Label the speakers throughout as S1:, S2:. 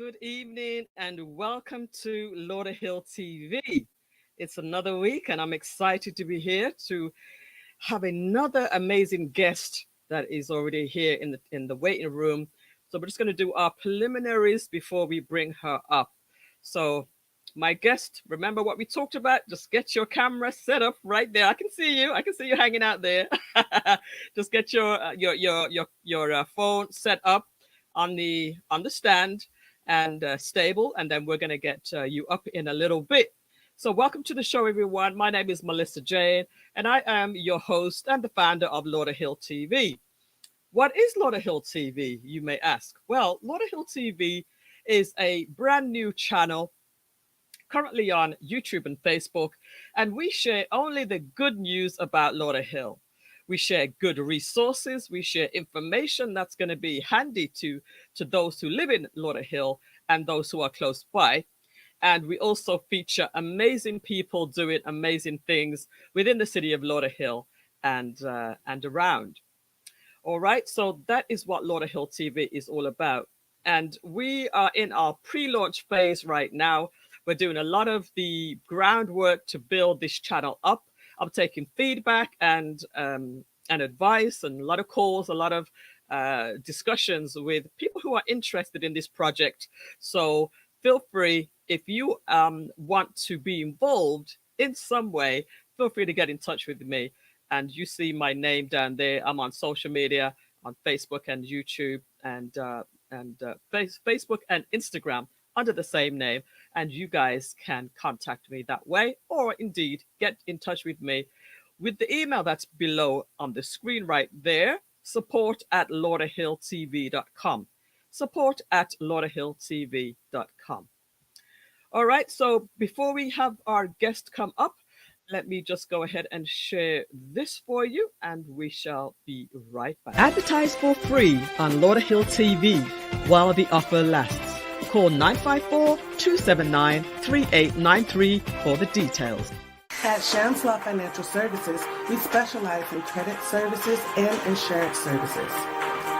S1: Good evening and welcome to Lauderhill TV. It's another week and I'm excited to be here to have another amazing guest that is already here in the waiting room. So we're just going to do our preliminaries before we bring her up. So my guest, remember what we talked about? Just get your camera set up right there. I can see you. I can see you hanging out there. Just get your phone set up on the stand and stable, and then we're going to get you up in a little bit. So welcome to the show, everyone. My name is Millissa Jayne, and I am your host and the founder of Lauderhill TV. What is Lauderhill TV, you may ask? Well, Lauderhill TV is a brand new channel currently on YouTube and Facebook, and we share only the good news about Lauderhill. We share good resources, we share information that's going to be handy to those who live in Lauderhill and those who are close by. And we also feature amazing people doing amazing things within the city of Lauderhill and around. All right, so that is what Lauderhill TV is all about. And we are in our pre-launch phase right now. We're doing a lot of the groundwork to build this channel up. I'm taking feedback and advice and a lot of calls, a lot of discussions with people who are interested in this project. So feel free, if you want to be involved in some way, feel free to get in touch with me. And you see my name down there. I'm on social media, on Facebook and YouTube and Facebook and Instagram under the same name. And you guys can contact me that way, or indeed get in touch with me with the email that's below on the screen right there, support@lauderhilltv.com. Support@lauderhilltv.com. All right, so before we have our guest come up, let me just go ahead and share this for you, and we shall be right back. Advertise for free on Lauderhill TV while the offer lasts. Call 954-279-3893 for the details.
S2: At Shamslaw Financial Services, we specialize in credit services and insurance services.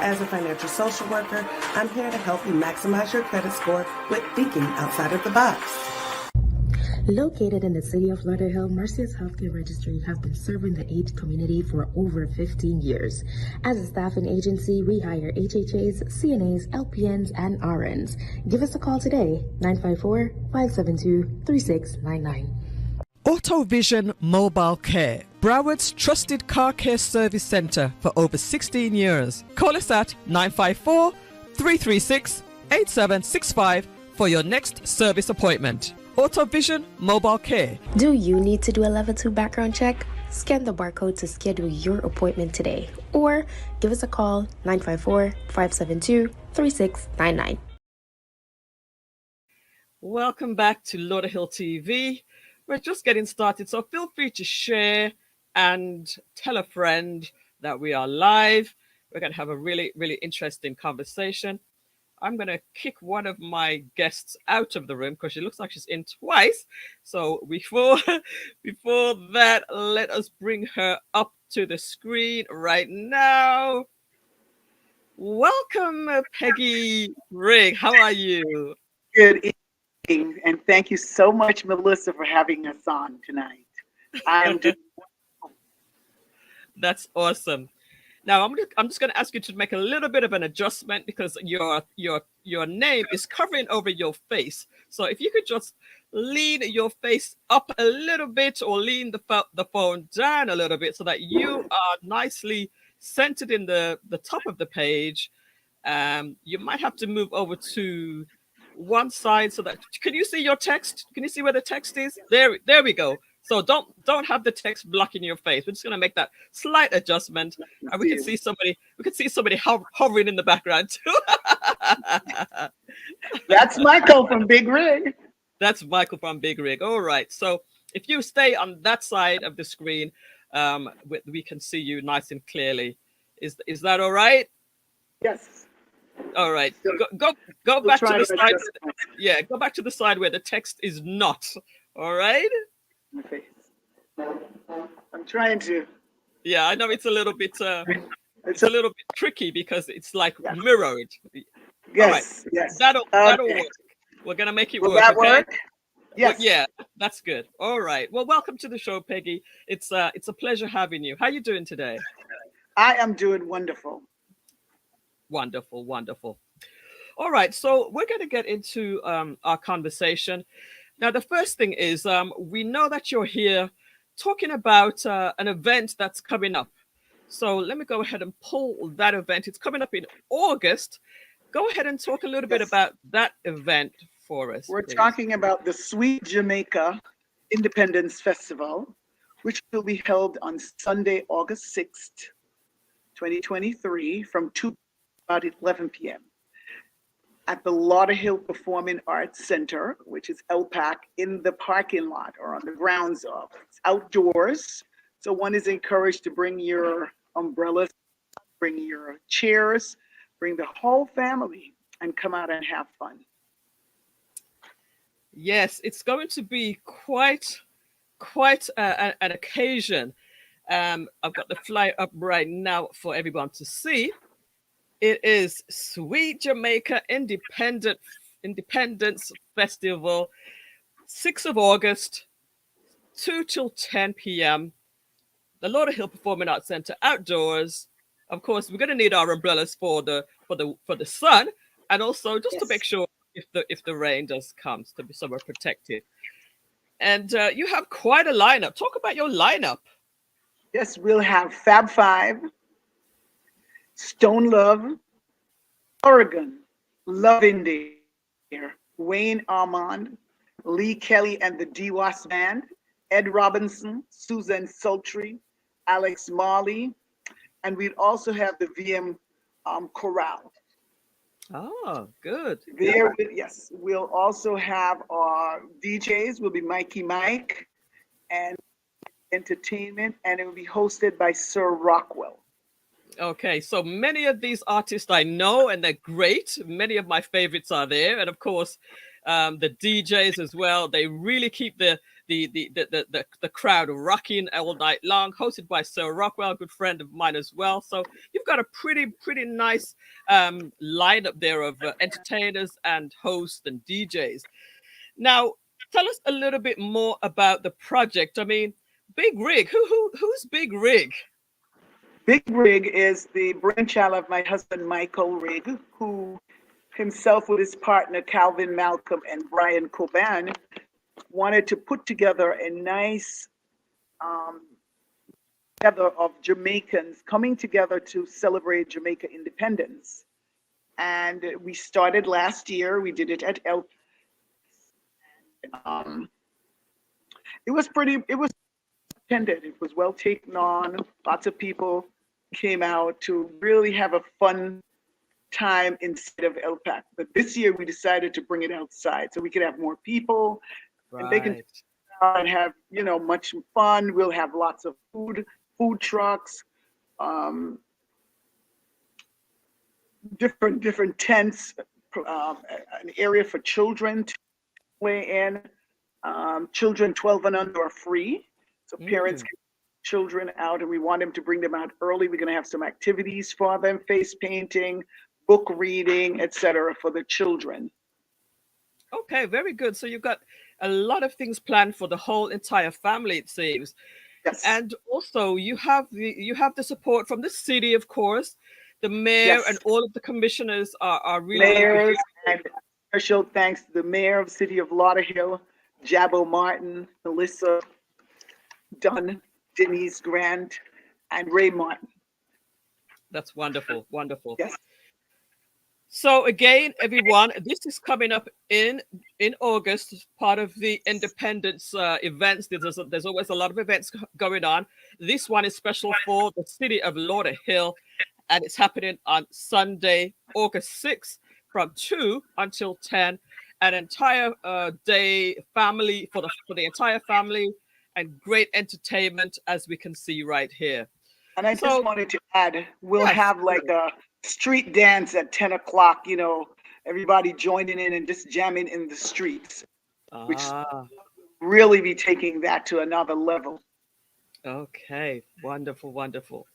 S2: As a financial social worker, I'm here to help you maximize your credit score with thinking outside of the box.
S3: Located in the city of Lauderhill, Mercy's Healthcare Registry have been serving the AIDS community for over 15 years. As a staffing agency, we hire HHAs, CNAs, LPNs, and RNs. Give us a call today, 954-572-3699.
S1: AutoVision Mobile Care, Broward's trusted car care service center for over 16 years. Call us at 954-336-8765 for your next service appointment. AutoVision Mobile Care.
S3: Do you need to do a level 2 background check? Scan the barcode to schedule your appointment today, or give us a call, 954-572-3699.
S1: Welcome back to Lauderhill TV. We're just getting started, so feel free to share and tell a friend that we are live. We're going to have a really, really interesting conversation. I'm going to kick one of my guests out of the room because she looks like she's in twice. So before that, let us bring her up to the screen right now. Welcome, Peggy Rigg. How are you?
S4: Good evening, and thank you so much, Millissa, for having us on tonight. I am just
S1: That's awesome. Now I'm just going to ask you to make a little bit of an adjustment because your name is covering over your face. So if you could just lean your face up a little bit or lean the phone down a little bit so that you are nicely centered in the top of the page. You might have to move over to one side so that can you see your text? Can you see where the text is? There we go. So don't have the text blocking your face. We're just going to make that slight adjustment, and we can see somebody hovering in the background too.
S4: That's Michael from Big Rigg.
S1: That's Michael from Big Rigg. All right. So if you stay on that side of the screen, we can see you nice and clearly. Is that all right?
S4: Yes.
S1: All right. Go back to the side. Yeah, go back to the side where the text is not. All right.
S4: My face. I'm trying to.
S1: Yeah, I know it's a little bit. It's a little bit tricky because it's like mirrored. All right.
S4: Yes, yes.
S1: That'll
S4: Okay.
S1: work. We're gonna make it
S4: Will
S1: work,
S4: that
S1: okay?
S4: work?
S1: Well,
S4: Yes.
S1: yeah, that's good. All right. Well, welcome to the show, Peggy. It's a pleasure having you. How you doing today?
S4: I am doing wonderful.
S1: Wonderful, wonderful. All right. So we're going to get into our conversation. Now, the first thing is we know that you're here talking about an event that's coming up. So let me go ahead and pull that event. It's coming up in August. Go ahead and talk a little bit
S4: Yes.
S1: about that event for us,
S4: We're
S1: please.
S4: talking about the Sweet Jamaica Independence Festival, which will be held on Sunday, August 6th, 2023, from 2 about 11 p.m. at the Lauderhill Performing Arts Center, which is LPAC, in the parking lot or on the grounds of. It's outdoors, so one is encouraged to bring your umbrellas, bring your chairs, bring the whole family, and come out and have fun.
S1: Yes, it's going to be quite an occasion. I've got the flyer up right now for everyone to see. It is Sweet Jamaica Independence Festival, 6th of August, 2 till 10 p.m. The Lauderhill Performing Arts Center outdoors. Of course, we're going to need our umbrellas for the sun, and also just to
S4: Yes.
S1: make sure if the rain does come, to be somewhere protected. And you have quite a lineup. Talk about your lineup.
S4: Yes, we'll have Fab Five, Stone Love, Oregon, Love in There, Wayne Armand, Lee Kelly and the DWAS Band, Ed Robinson, Susan Sultry, Alex Marley, and we'd also have the VM Chorale.
S1: Oh, good.
S4: There, yes, we'll also have our DJs will be Mikey Mike and entertainment, and it will be hosted by Sir Rockwell.
S1: Okay, so many of these artists I know, and they're great. Many of my favorites are there, and of course, the DJs as well. They really keep the crowd rocking all night long. Hosted by Sir Rockwell, a good friend of mine as well. So you've got a pretty nice lineup there of entertainers and hosts and DJs. Now, tell us a little bit more about the project. I mean, Big Rig. Who's Big Rig?
S4: Big Rigg is the brainchild of my husband, Michael Rigg, who himself with his partner, Calvin Malcolm and Brian Coban, wanted to put together a nice gather of Jamaicans coming together to celebrate Jamaica independence. And we started last year. We did it at El. Um, it was attended. It was well taken on. Lots of people came out to really have a fun time inside of LPAC. But this year we decided to bring it outside so we could have more people and they can
S1: Right.
S4: and have, much fun. We'll have lots of food trucks, um, different tents, an area for children to play in. Children 12 and under are free, so parents
S1: Mm.
S4: can take children out, and we want them to bring them out early. We're going to have some activities for them: face painting, book reading, etc., for the children.
S1: Okay, very good. So you've got a lot of things planned for the whole entire family, it seems.
S4: Yes,
S1: And also you have the support from the city, of course. The mayor and
S4: yes.
S1: all of the commissioners are really
S4: Mayors
S1: behind it.
S4: and special thanks to the mayor of the city of Lauderhill, Jabbo Martin, Millissa Dunn, Denise Grant, and Ray Martin.
S1: That's wonderful, wonderful.
S4: Yes,
S1: So again, everyone, this is coming up in August as part of the Independence events. There's always a lot of events going on. This one is special for the city of Lauderhill, and it's happening on Sunday, August 6th, from 2 until 10. An entire day family for the entire family, and great entertainment as we can see right here.
S4: and I just
S1: So
S4: wanted to add, we'll
S1: yes,
S4: have like a street dance at 10 o'clock, everybody joining in and just jamming in the streets, which
S1: ah.
S4: really be taking that to another level.
S1: Okay, wonderful, wonderful.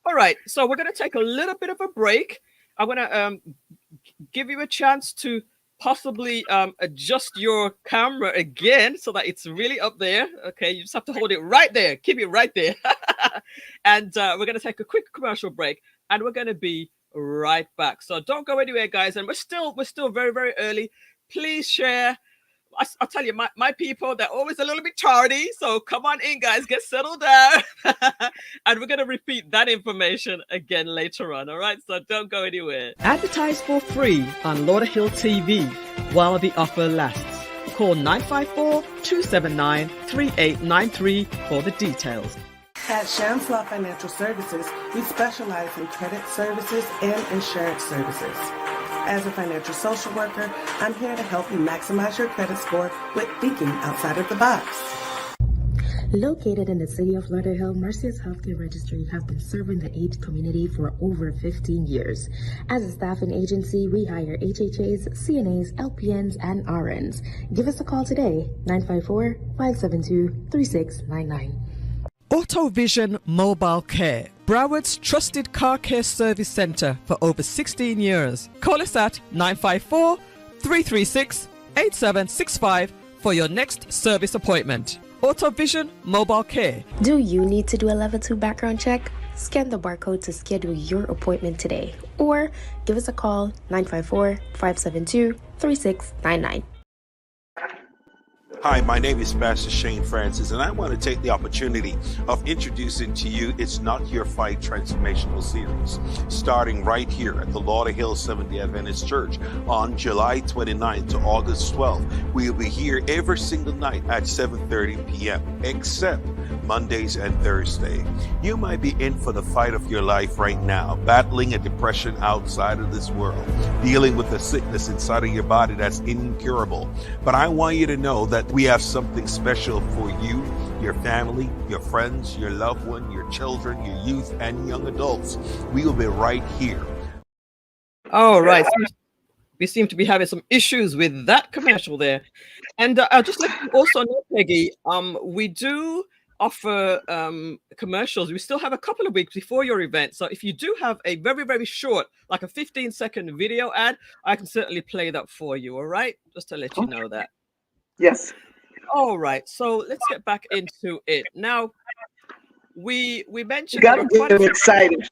S1: All right, so we're going to take a little bit of a break. I'm going to give you a chance to possibly adjust your camera again so that it's really up there. Okay, you just have to hold it right there. Keep it right there. And we're going to take a quick commercial break, and we're going to be right back. So don't go anywhere, guys. And we're still very, very early. Please share. I'll tell you, my people, they're always a little bit tardy. So come on in, guys, get settled down. And we're going to repeat that information again later on. All right, so don't go anywhere. Advertise for free on Lauderhill TV while the offer lasts. Call 954-279-3893 for the details.
S2: At Shamslaw Financial Services, we specialize in credit services and insurance services. As a financial social worker, I'm here to help you maximize your credit score with thinking outside of the box.
S3: Located in the city of Lauderhill, Mercy's Healthcare Registry have been serving the AIDS community for over 15 years. As a staffing agency, we hire HHAs, CNAs, LPNs, and RNs. Give us a call today, 954-572-3699.
S1: AutoVision Mobile Care, Broward's trusted car care service centre for over 16 years. Call us at 954-336-8765 for your next service appointment. AutoVision Mobile Care.
S3: Do you need to do a level 2 background check? Scan the barcode to schedule your appointment today, or give us a call 954-572-3699.
S5: Hi, my name is Pastor Shane Francis, and I want to take the opportunity of introducing to you It's Not Your Fight Transformational Series, starting right here at the Lauderhill Seventh-day Adventist Church on July 29th to August 12th. We will be here every single night at 7:30 p.m., except Mondays and Thursday. You might be in for the fight of your life right now, battling a depression outside of this world, dealing with a sickness inside of your body that's incurable. But I want you to know that we have something special for you, your family, your friends, your loved one, your children, your youth, and young adults. We will be right here.
S1: All right. We seem to be having some issues with that commercial there. And I'll just let you also know, Peggy, we do offer commercials. We still have a couple of weeks before your event. So if you do have a very, very short, like a 15-second video ad, I can certainly play that for you. All right. Just to let you know that.
S4: Yes.
S1: All right. So let's get back into it. Now, we
S4: You
S1: mentioned
S4: got to get excited.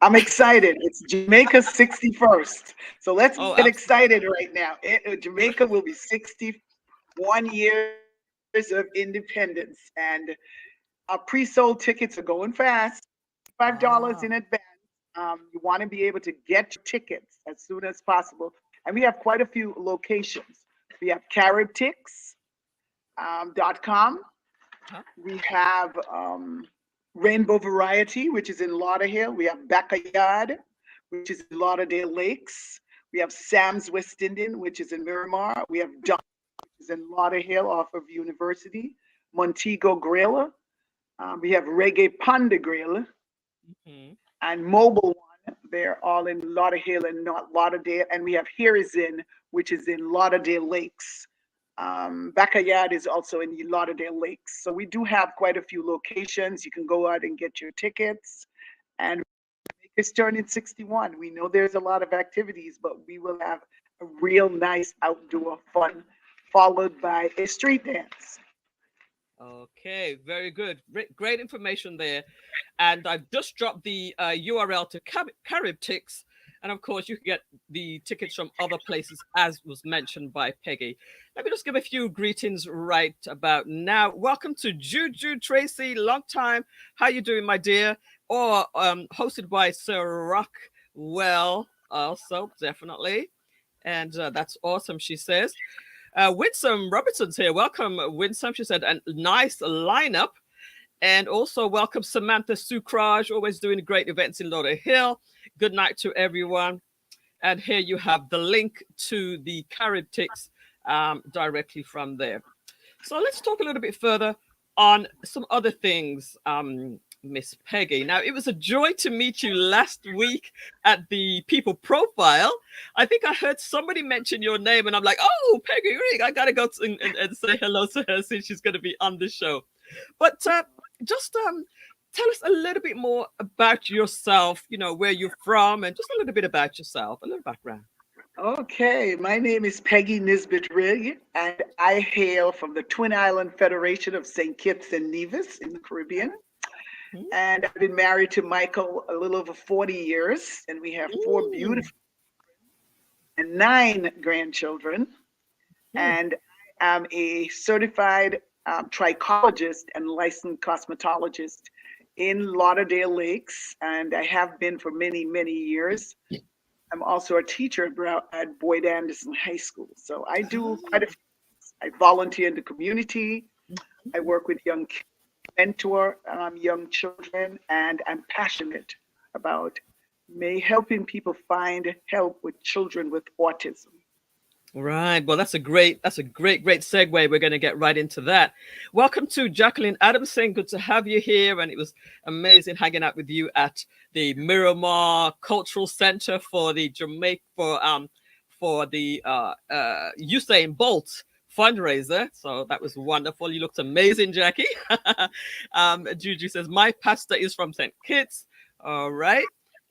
S4: I'm excited. It's Jamaica's 61st. So let's get excited right now. Jamaica will be 61 years of independence, and our pre-sold tickets are going fast. $5 in advance. You want to be able to get your tickets as soon as possible. And we have quite a few locations. We have caribtix.com. We have Rainbow Variety, which is in Lauderhill. We have Backyard, which is in Lauderdale Lakes. We have Sam's West Indian, which is in Miramar. We have Don, which is in Lauderhill off of University. Montego Grill. We have Reggae Panda Grill. And Mobile One. They're all in Lauderhill and not Lauderdale. And we have Here Is In, which is in Lauderdale Lakes. Backyard is also in Lauderdale Lakes. So we do have quite a few locations. You can go out and get your tickets. And it's turning 61. We know there's a lot of activities, but we will have a real nice outdoor fun, followed by a street dance.
S1: Okay, very good. Great information there. And I've just dropped the URL to Caribtix. And of course, you can get the tickets from other places, as was mentioned by Peggy. Let me just give a few greetings right about now. Welcome to Juju Tracy, long time. How you doing, my dear? Or hosted by Sir Rockwell, also, definitely. And that's awesome, she says. Winsome Robertson's here. Welcome, Winsome. She said, a nice lineup. And also welcome Samantha Sucrage, always doing great events in Lauderhill. Good night to everyone. And here you have the link to the Caribtix directly from there. So let's talk a little bit further on some other things, Miss Peggy. Now, it was a joy to meet you last week at the People Profile. I think I heard somebody mention your name, and I'm like, oh, Peggy Rigg, I got to go and say hello to her since she's going to be on the show. But just tell us a little bit more about yourself, you know, where you're from, and just a little bit about yourself, a little background.
S4: Okay, my name is Peggy Rigg, and I hail from the Twin Island Federation of St. Kitts and Nevis in the Caribbean.
S1: Mhm.
S4: And I've been married to Michael a little over 40 years, and we have 4 beautiful and 9 grandchildren.
S1: Mm.
S4: And I'm a certified trichologist and licensed cosmetologist in Lauderdale Lakes, and I have been for many, many years. I'm also a teacher at Boyd Anderson High School. So I do quite a few things. I volunteer in the community. I work with young kids, mentor young children, and I'm passionate about helping people find help with children with autism.
S1: Right. Well, that's a great segue. We're going to get right into that. Welcome to Jacqueline Adamson. Good to have you here. And it was amazing hanging out with you at the Miramar Cultural Center for the Jamaica for the Usain Bolt fundraiser. So that was wonderful. You looked amazing, Jackie. Juju says my pastor is from St. Kitts. All right.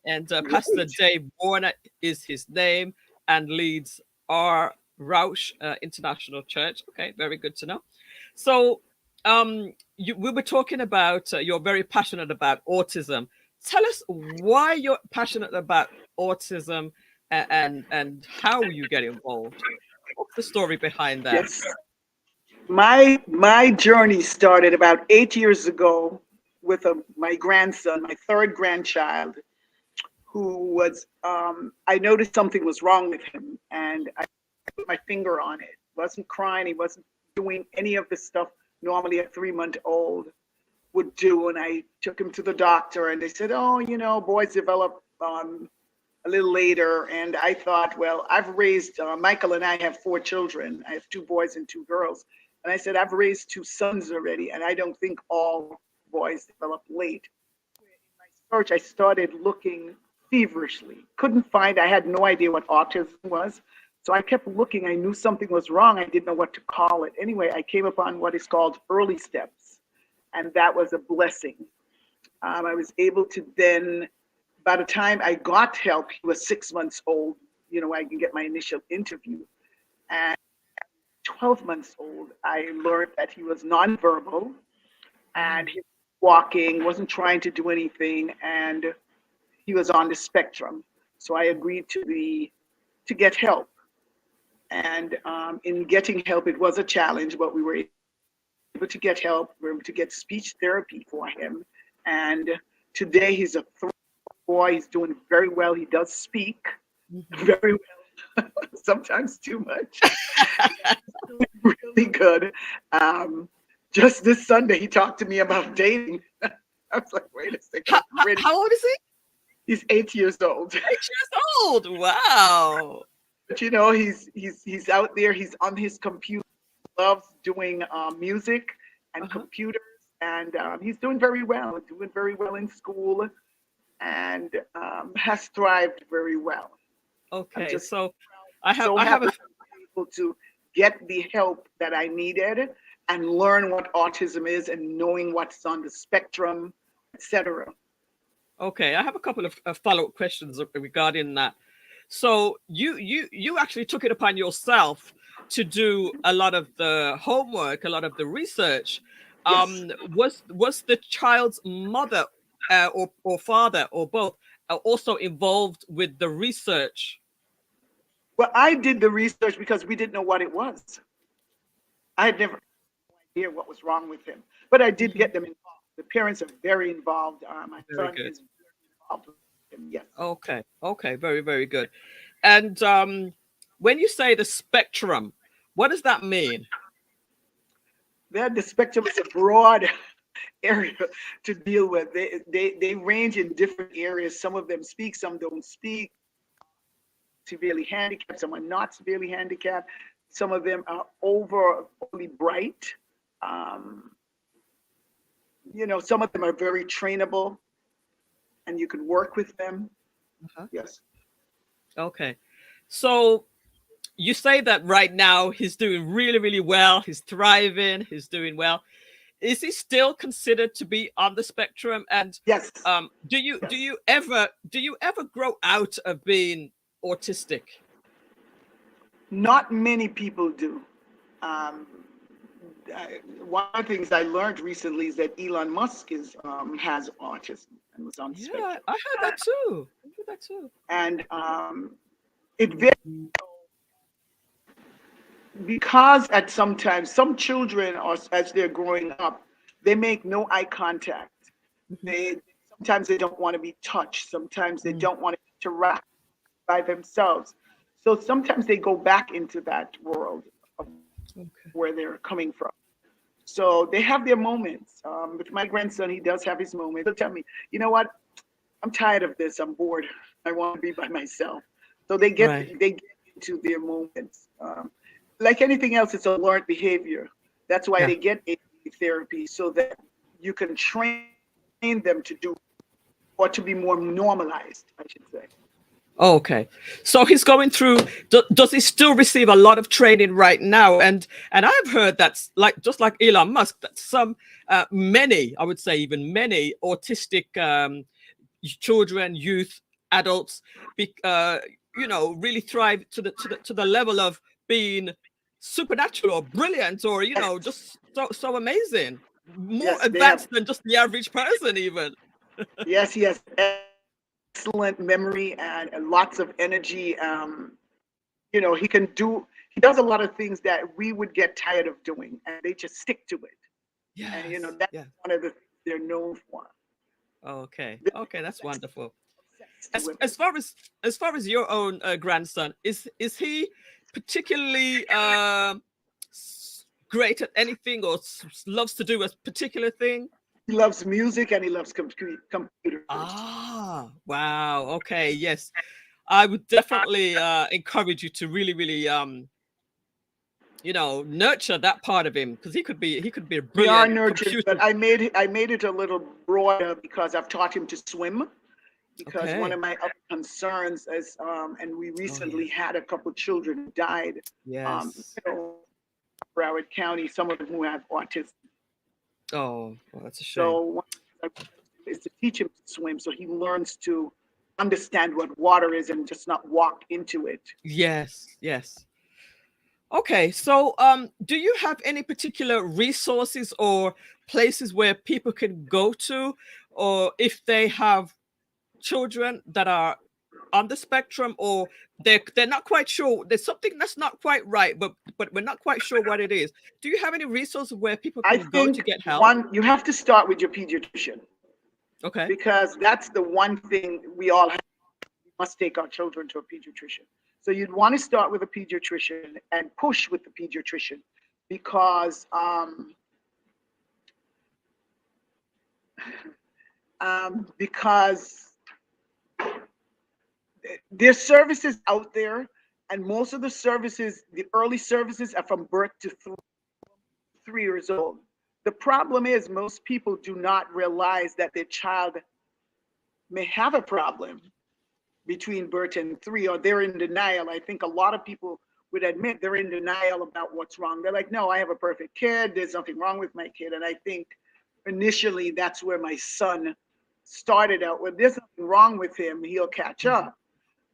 S1: And Pastor
S4: Great.
S1: Dave Warner is his name and leads our Roush International Church. Okay, very good to know. So, we were talking about you're very passionate about autism. Tell us why you're passionate about autism and how you get involved. What's the story behind that?
S4: Yes. My journey started about 8 years ago with my grandson, my third grandchild, who was I noticed something was wrong with him, and I put my finger on it. He wasn't crying, he wasn't doing any of the stuff normally a 3-month-old would do. And I took him to the doctor, and they said, oh, boys develop a little later. And I thought, well, I've raised Michael and I have 4 children. I have 2 boys and 2 girls. And I said, I've raised 2 sons already, and I don't think all boys develop late. In my search, I started looking feverishly. Couldn't find, I had no idea what autism was. So I kept looking. I knew something was wrong. I didn't know what to call it. Anyway, I came upon what is called early steps, and that was a blessing. I was able to then, by the time I got help, he was 6 months old. I can get my initial interview. And 12 months old, I learned that he was nonverbal, and he was walking, wasn't trying to do anything, and he was on the spectrum. So I agreed to get help. And in getting help, it was a challenge, but we were able to get help. We were able to get speech therapy for him. And today he's a 3 boy. He's doing very well. He does speak very well, sometimes too much. Really good. Just this Sunday, he talked to me about dating. I was like, wait a second.
S1: How old is he?
S4: He's 8 years old.
S1: 8 years old. Wow.
S4: But he's out there. He's on his computer. Loves doing music and computers, and he's doing very well. Doing very well in school, and has thrived very well.
S1: Okay, so I have
S4: able to get the help that I needed and learn what autism is and knowing what's on the spectrum, etc.
S1: Okay, I have a couple of follow-up questions regarding that. So you actually took it upon yourself to do a lot of the homework, a lot of the research.
S4: Yes.
S1: Was the child's mother or father or both also involved with the research?
S4: Well, I did the research because we didn't know what it was. I had never idea what was wrong with him, but I did get them involved. The parents are very involved. My
S1: Very
S4: son
S1: good.
S4: is very involved with him. Yes.
S1: Okay, very, very good. And when you say the spectrum, what does that mean?
S4: The spectrum is a broad area to deal with. They range in different areas. Some of them speak, some don't speak. Severely handicapped, some are not severely handicapped. Some of them are overly bright. Some of them are very trainable, and you can work with them. Yes.
S1: Okay, so you say that right now he's doing really, really well. He's thriving. He's doing well. Is he still considered to be on the spectrum? And
S4: yes.
S1: Do you ever grow out of being autistic?
S4: Not many people do. One of the things I learned recently is that Elon Musk has autism and was on the
S1: Yeah,
S4: spectrum.
S1: I heard that too. I heard that too.
S4: And it very, because at sometimes some children are, as they're growing up, they make no eye contact. They sometimes they don't want to be touched. Sometimes they don't want to interact by themselves. So sometimes they go back into that world of
S1: Okay.
S4: where they're coming from. So they have their moments. With my grandson, he does have his moments. He'll tell me, you know what? I'm tired of this. I'm bored. I want to be by myself. So they
S1: Right.
S4: get into their moments. Like anything else, it's a learned behavior. That's why
S1: Yeah.
S4: they get ABA therapy, so that you can train them to do, or to be more normalized, I should say.
S1: Okay. So he's going through, does he still receive a lot of training right now? And I've heard that's like, just like Elon Musk, that some, many, I would say even many autistic children, youth, adults, really thrive to the level of being supernatural or brilliant, or,
S4: Yes,
S1: just so amazing, more
S4: yes, they have.
S1: advanced than just the average person even.
S4: Yes, he has excellent memory and lots of energy. He can do. He does a lot of things that we would get tired of doing, and they just stick to it. And
S1: Yes.
S4: that's
S1: Yeah.
S4: one of the things they're known for.
S1: Okay.
S4: They're
S1: Okay, that's wonderful.
S4: obsessed with
S1: As
S4: it.
S1: far as your own grandson, is he particularly great at anything, or loves to do a particular thing?
S4: He loves music and he loves computers.
S1: Ah, wow. Okay, yes. I would definitely encourage you to really, really nurture that part of him, because he could be a
S4: We are
S1: brilliant
S4: nurturing,
S1: computer.
S4: but I made it a little broader because I've taught him to swim. Because one
S1: Okay.
S4: of my other concerns is, and we
S1: Oh yes.
S4: recently had a couple children who died,
S1: Yes.
S4: Broward County, some of them who have autism.
S1: Oh, well, that's a shame.
S4: So one of the things I do is to teach him to swim, so he learns to understand what water is and just not walk into it.
S1: Yes, yes. Okay, so do you have any particular resources or places where people can go to, or if they have children that are on the spectrum, or they're not quite sure, there's something that's not quite right, but we're not quite sure what it is. Do you have any resources where people
S4: I
S1: can go to
S4: think
S1: get help?
S4: you have to start with your pediatrician,
S1: Okay.
S4: because that's the one thing we all have. We must take our children to a pediatrician. So you'd want to start with a pediatrician and push with the pediatrician, because because there's services out there, and most of the services, the early services, are from birth to 3 years old. The problem is most people do not realize that their child may have a problem between birth and 3, or they're in denial. I think a lot of people would admit they're in denial about what's wrong. They're like, no, I have a perfect kid. There's nothing wrong with my kid. And I think initially that's where my son started out. When there's nothing wrong with him, he'll catch up.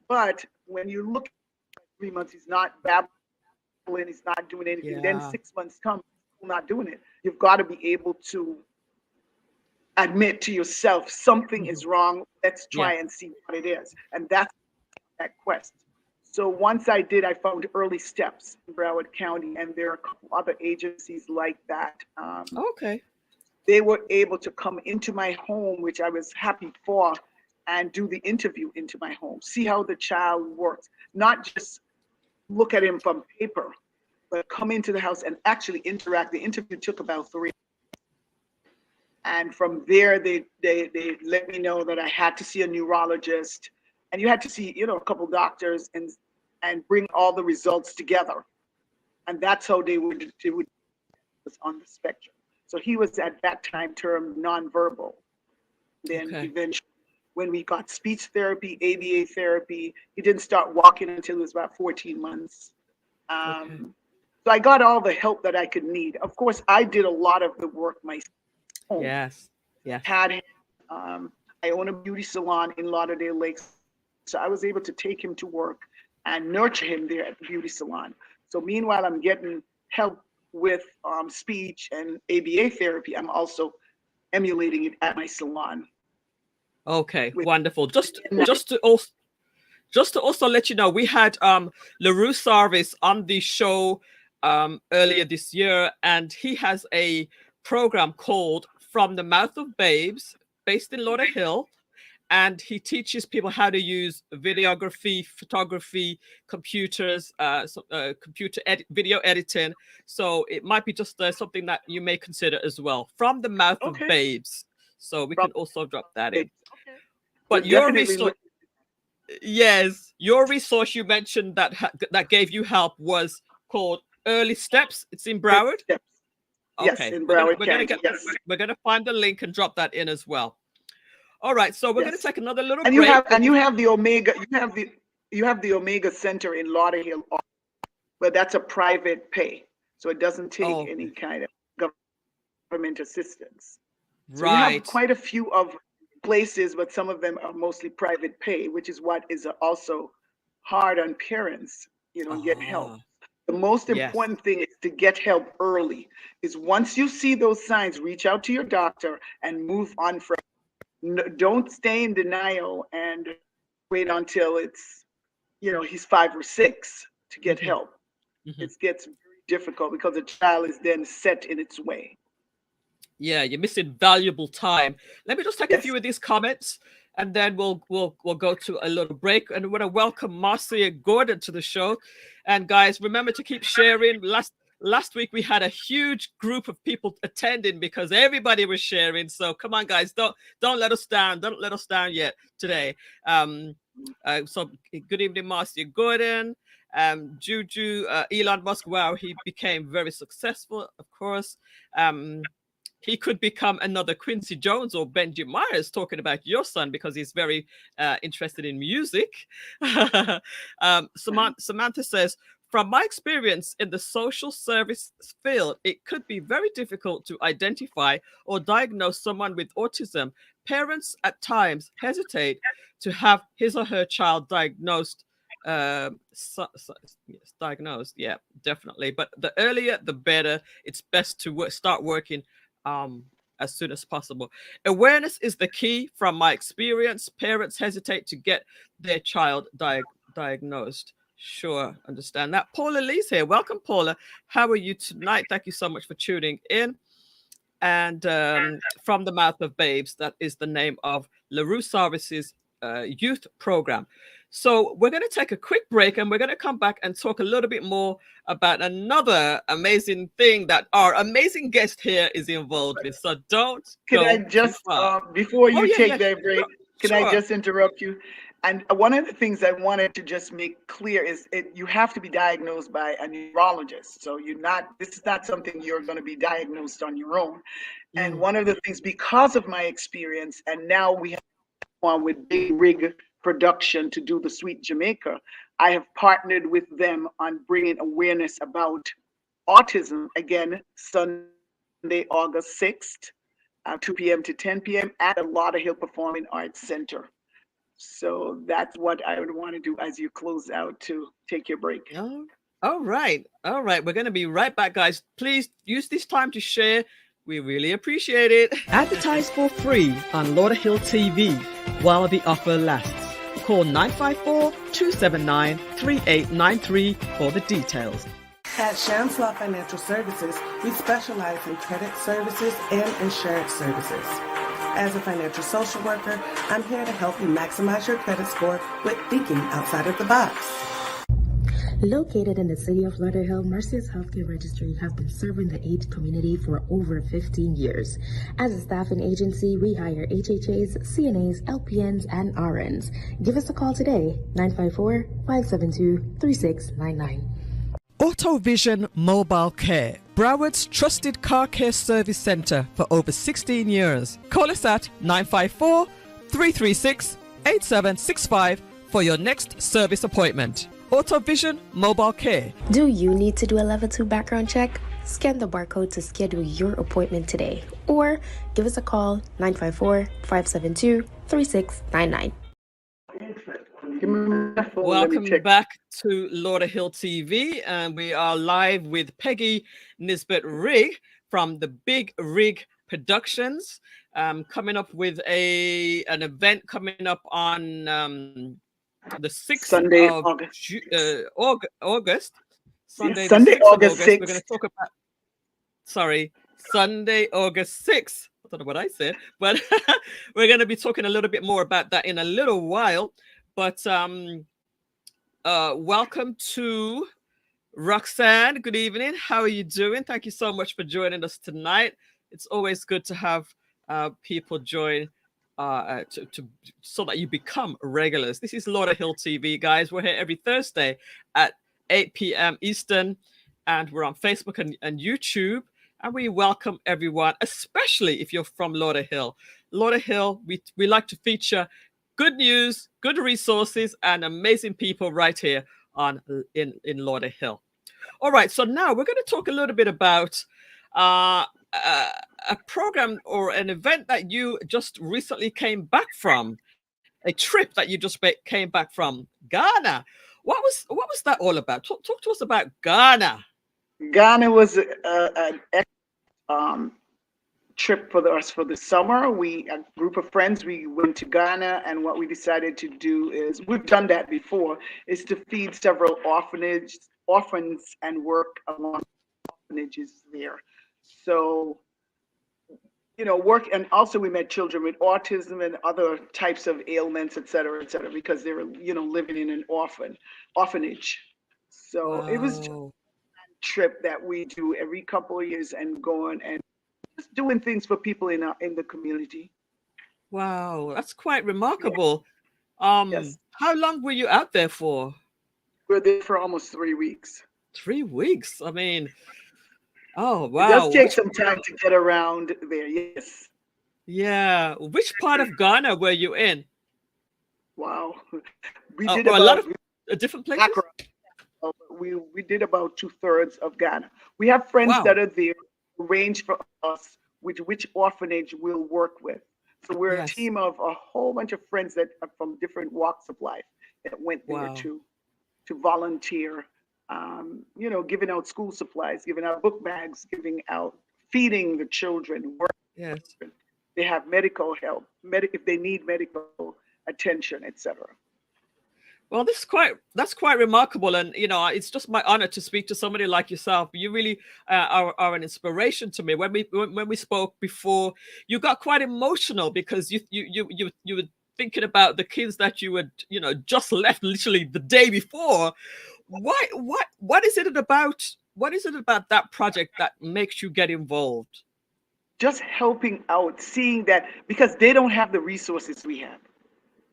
S4: But when you look at 3 months, he's not babbling, he's not doing anything. Then
S1: Yeah.
S4: 6 months come, still not doing it. You've got to be able to admit to yourself something is wrong. Let's
S1: Yeah.
S4: try and see what it is. And that's that quest. So once I did, I found Early Steps in Broward County, and there are a couple other agencies like that.
S1: Okay.
S4: They were able to come into my home, which I was happy for, and do the interview into my home, see how the child works, not just look at him from paper, but come into the house and actually interact. The interview took about 3. And from there, they let me know that I had to see a neurologist, and you had to see, a couple doctors, and bring all the results together. And that's how they would was on the spectrum. So he was at that time termed nonverbal. Then
S1: Okay.
S4: eventually, when we got speech therapy, ABA therapy, he didn't start walking until he was about 14 months.
S1: Okay.
S4: So I got all the help that I could need. Of course, I did a lot of the work myself.
S1: Yes. Yes.
S4: Had him. I own a beauty salon in Lauderdale Lakes, so I was able to take him to work, and nurture him there at the beauty salon. So meanwhile, I'm getting help with speech and ABA therapy. I'm also emulating it at my salon.
S1: Okay,
S4: With-
S1: wonderful. Just to also let you know, we had LaRue Sarvis on the show earlier this year, and he has a program called From the Mouth of Babes, based in Lauderhill. And he teaches people how to use videography, photography, computers, video editing. So it might be just something that you may consider as well. From the Mouth of Babes. So we can also drop that in.
S4: Okay.
S1: But your resource, yes, your resource you mentioned that gave you help was called Early Steps. It's in Broward.
S4: Steps.
S1: Okay,
S4: yes, in Broward County.
S1: We're gonna find the link and drop that in as well. All right, so we're going to take another little
S4: break. You have the Omega. You have the Omega Center in Lauderhill, but that's a private pay, so it doesn't take any kind of government assistance. So you have quite a few of places, but some of them are mostly private pay, which is what is also hard on parents, get help. The most important thing is to get help early. Is once you see those signs, reach out to your doctor and move on from. No, don't stay in denial and wait until it's, he's 5 or 6 to get help. It gets very difficult because the child is then set in its way.
S1: Yeah, you're missing valuable time. Let me just take a few of these comments, and then we'll go to a little break. And I want to welcome Marcia Gordon to the show. And guys, remember to keep sharing. Last week we had a huge group of people attending because everybody was sharing. So come on, guys, don't let us down. Don't let us down yet today. So good evening, Marcia Gordon, Juju, Elon Musk. Wow, he became very successful. Of course, he could become another Quincy Jones or Benji Myers, talking about your son because he's very interested in music. Samantha says, from my experience in the social service field, it could be very difficult to identify or diagnose someone with autism. Parents at times hesitate to have his or her child diagnosed. Diagnosed, yeah, definitely. But the earlier, the better. It's best to start working as soon as possible. Awareness is the key. From my experience, parents hesitate to get their child diagnosed. Sure, understand that. Paula Lee's here. Welcome, Paula. How are you tonight? Thank you so much for tuning in. And From the Mouth of Babes, that is the name of LaRue Services youth program. So we're going to take a quick break, and we're going to come back and talk a little bit more about another amazing thing that our amazing guest here is involved with. So don't
S4: Can I just, before you take that break, can I just interrupt you? And one of the things I wanted to just make clear is you have to be diagnosed by a neurologist. So this is not something you're going to be diagnosed on your own. And one of the things, because of my experience, and now we have one with Big Rigg Production to do the Sweet Jamaica, I have partnered with them on bringing awareness about autism. Again, Sunday, August 6th, 2 p.m. to 10 p.m. at the Lauderhill Performing Arts Center. So that's what I would want to do as you close out to take your break.
S1: All right. We're going to be right back, guys. Please use this time to share. We really appreciate it. Advertise for free on Lauderhill TV while the offer lasts. Call 954-279-3893 for the details.
S2: At Shamslaw Financial Services, we specialize in credit services and insurance services. As a financial social worker, I'm here to help you maximize your credit score with thinking outside of the box.
S3: Located in the city of Lauderhill, Mercy's Healthcare Registry have been serving the AIDS community for over 15 years. As a staffing agency, we hire HHAs, CNAs, LPNs, and RNs. Give us a call today, 954-572-3699.
S1: AutoVision Mobile Care, Broward's trusted car care service center for over 16 years. Call us at 954-336-8765 for your next service appointment. AutoVision Mobile Care.
S3: Do you need to do a level 2 background check? Scan the barcode to schedule your appointment today, or give us a call 954-572-3699.
S4: Give me my phone, let me
S1: Welcome
S4: check.
S1: back to Lauderhill TV, and we are live with Peggy Nisbet Rigg from the Big Rigg Productions, coming up with an event coming up on the 6th
S4: Sunday,
S1: of
S4: August.
S1: August, Sunday
S4: Yes,
S1: the
S4: Sunday,
S1: 6th of
S4: August
S1: August. We're going
S4: 6th.
S1: to talk about, Sunday, August 6th. I don't know what I said, but we're going to be talking a little bit more about that in a little while. But welcome to Roxanne. Good evening. How are you doing? Thank you so much for joining us tonight. It's always good to have people join so that you become regulars. This is Lauderhill TV, guys. We're here every Thursday at 8 p.m. Eastern, and we're on Facebook and YouTube. And we welcome everyone, especially if you're from Lauderhill. Lauderhill, we like to feature good news, good resources, and amazing people right here in Lauderhill. All right, so now we're going to talk a little bit about a program or an event that you just recently came back from, a trip that you just came back from Ghana. What was that all about? Talk to us about Ghana.
S4: Ghana was an trip for us for the summer. A group of friends, we went to Ghana, and what we decided to do is, we've done that before, is to feed several orphans and work along orphanages there. So, work, and also we met children with autism and other types of ailments, et cetera, because they were, living in an orphanage. So it was just
S1: Wow.
S4: a trip that we do every couple of years, and going and just doing things for people in the community.
S1: Wow, that's quite remarkable.
S4: Yes,
S1: How long were you out there for?
S4: we're there for almost 3 weeks.
S1: 3 weeks. I mean, oh
S4: It does
S1: wow.
S4: take some time to get around there. Yes.
S1: Yeah. Which part of Ghana were you in?
S4: Wow. We
S1: Oh,
S4: did
S1: a lot
S4: about
S1: of different places.
S4: Accra. We did about 2/3 of Ghana. We have friends
S1: Wow.
S4: that are there, arrange for us which orphanage we'll work with. So we're a
S1: Yes.
S4: team of a whole bunch of friends that are from different walks of life that went there
S1: Wow.
S4: to volunteer, giving out school supplies, giving out book bags, feeding the children,
S1: Yes.
S4: they have medical help, if they need medical attention, etc.
S1: Well, that's quite remarkable, and it's just my honor to speak to somebody like yourself. You really are an inspiration to me. When we spoke before, you got quite emotional because you were thinking about the kids that you had just left literally the day before. What is it about? What is it about that project that makes you get involved?
S4: Just helping out, seeing that, because they don't have the resources we have.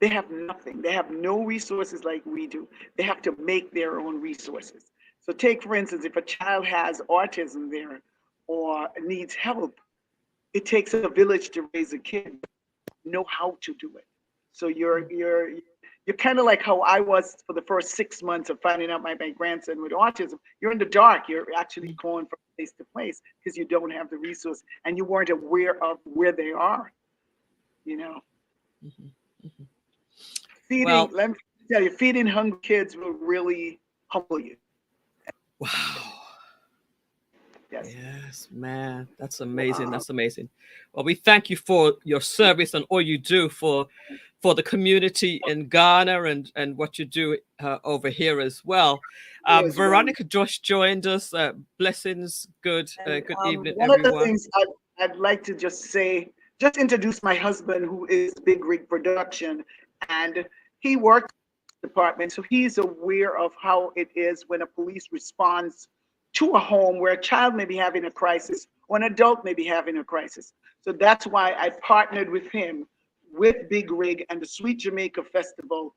S4: They have nothing. They have no resources like we do. They have to make their own resources. So take, for instance, if a child has autism there or needs help, it takes a village to raise a kid, know how to do it. So you're kind of like how I was for the first 6 months of finding out my grandson with autism. You're in the dark. You're actually going from place to place because you don't have the resource and you weren't aware of where they are,
S1: Mm-hmm. Mm-hmm.
S4: Feeding, let me tell you, feeding hungry kids will really humble you.
S1: Wow.
S4: Yes.
S1: Yes, man. That's amazing. Wow. That's amazing. Well, we thank you for your service and all you do for the community in Ghana and what you do over here as well. Veronica just joined us. Blessings. Good evening,
S4: one
S1: everyone.
S4: Of the things I'd like to just introduce my husband, who is Big Rigg Production, and he works in the department, so he's aware of how it is when a police responds to a home where a child may be having a crisis or an adult may be having a crisis. So that's why I partnered with him, with Big Rigg and the Sweet Jamaica Festival,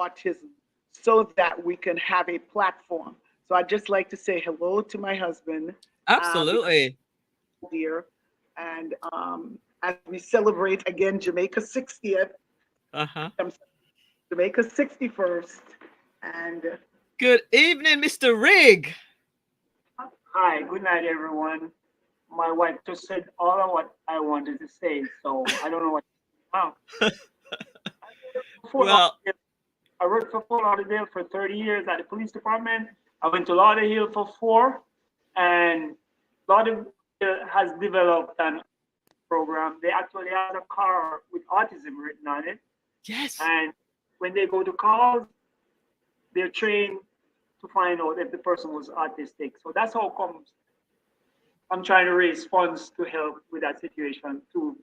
S4: Autism, so that we can have a platform. So I'd just like to say hello to my husband.
S1: Absolutely.
S4: Dear. And as we celebrate again Jamaica's 60th, Jamaica's 61st, and
S1: good evening, Mr. Rigg.
S6: Hi, good night, everyone. My wife just said all of what I wanted to say, so I don't know what. Wow. Fort
S1: Well,
S6: Lauderdale. I worked for Fort Lauderdale for 30 years at the police department. I went to Lauderhill for 4, and Lauderhill has developed an program. They actually have a car with autism written on it,
S1: yes.
S6: and when they go to calls, they're trained to find out if the person was autistic. So that's how comes I'm trying to raise funds to help with that situation to